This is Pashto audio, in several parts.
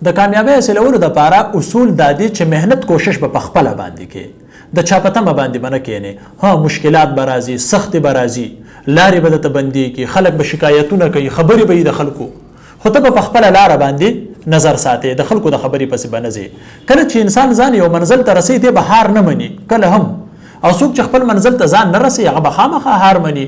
د کامیابی حاصلولو دپاره اصول دا دي چې مهنت کوشش به په خپله باندې کې د چا په تمه باندې به نه کښېنې. ها مشکلات به راځي، سختې به راځي، لارې به درته بندېږي، خلک به شکایتونه کوي، خبرې به وي د خلکو، خو ته به په خپله لاره باندې نظر ساتې، د خلکو د خبرې پسې به نه ځې. کله چې انسان ځان یو منزل ته رسوي دی به هار نه مني کله هم، او څوک چې خپل منزل ته ځان نه رسوي هغه به خامخا هار مني،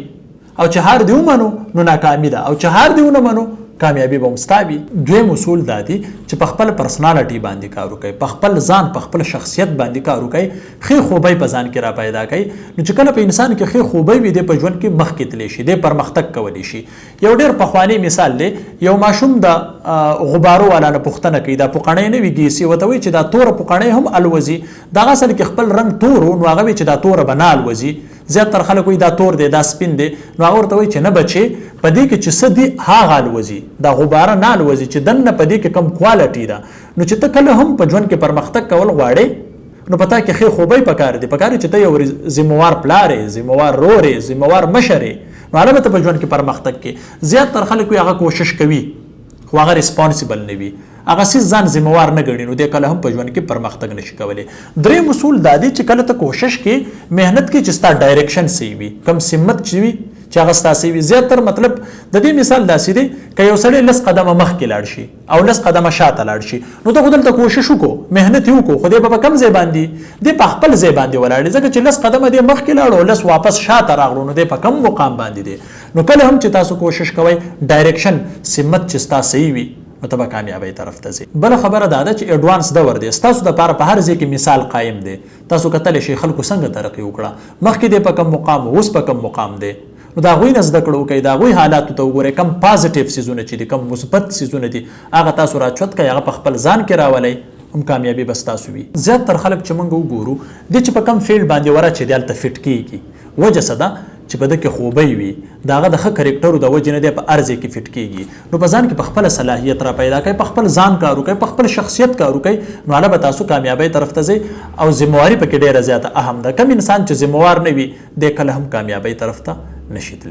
او چې هار دې ومنو نو ناکامي ده، او چې هار دې ونه منو کامیابی به مستابي. دویم اصول دا دي چې په خپل پرسنالټي باندې کار وکړئ، په خپل ځان په خپل شخصیت باندې کار وکړئ، ښې خوبۍ په ځان کې را پیدا کړئ. نو چې کله په انسان کې ښې خوبۍ وي دی په ژوند کې مخکې تللی شي، دی پرمختګ کولی شي. یو ډېر پخوانی مثال دی، یو ماشوم د غبارو والا نه پوښتنه کوي دا پوکڼۍ نه وي ګیسي، ورته وایي چې دا توره پوکڼۍ هم الوځي، دغه اصل کې خپل رنګ تور و، نو هغه وایي چې دا توره به نه الوځي. زیاتره خلک وایي دا تور دی، دا سپین دی، نو هغه ورته وایي چې نه بچې په دې کې چې څه دي هغه الوځي، دا غباره نه الوځي چې دننه په دې کې کم کوالټي ده. نو چې ته کله هم په ژوند کې پرمختګ کول غواړې نو په تا کې ښې خوبۍ پکار دي، پکار چې ته یو ذمهوار پلار یې، ذمهوار رور یې، ذمهوار مشر یې، نو البته په ژوند کې پرمختګ کې زیاتره خلک وایي هغه کوشش کوي خو هغه ریسپانسیبل نه وي، هغه سیس ځان ذمہوار نه ګڼي، نو دی کله هم په ژوند کې پرمختګ نشي کولی. دریم اصول دا دی چې کله ته کوشش کې محنت کې چې ستا ډایرکشن صحیح وي، کم سمت چې وي چې هغه ستا صحیح وي. زیاتر مطلب د دې مثال داسې دی که یو سړی 10 قدمه مخکې لاړ شي او 10 قدمه شاته لاړ شي، نو ته خو دلته کوشش وکړو، محنت یې وکړو، خو دی به په کم ځای باندې دی په خپل ځای باندې ولاړ دی، ځکه چې 10 قدمه دی مخکې لاړو او 10 واپس شاته راغلو، نو دی په کم مقام باندې دی. نو کله هم چې تاسو کوشش کوئ ډایرکشن سمت چې ستا صحیح وي نو ته به کامیابۍ طرف ته ځئ. بله خبره دا ده چې ایډوانس دور دی، ستاسو دپاره په هر ځای کې مثال قایم دی. تاسو کتلی شئ خلکو څنګه ترقي وکړه، مخکې دی په کم مقام اوس په کم مقام دی، نو د هغوی نه زده کړه وکړئ، د هغوی حالاتو ته وګورئ، کم پازیټیو څیزونه چې دي، کم مثبت څیزونه دي، هغه تاسو راچوت کړئ، هغه په خپل ځان کې راولئ، هم کامیابي به ستاسو وي. زیاتر خلک چې موږ وګورو دی چې په کم فیلډ باندې ورچې دی هلته فټ کېږي، وجه څه ده چې په ده کې خوبۍ وي، د هغه د ښه کرکټرو د وجې نه دی په هر ځای کې فټ کېږي. نو په ځان کې په خپله صلاحیت را پیدا کوئ، په خپل ځان کار وکړئ، په خپل شخصیت کار وکړئ، نو هله به تاسو کامیابۍ طرف ته ځئ. او ذمهواري پکې ډېره زیاته اهم ده. کم انسان چې ذمهوار نه وي دی کله هم کامیابۍ طرف ته نشي تللی.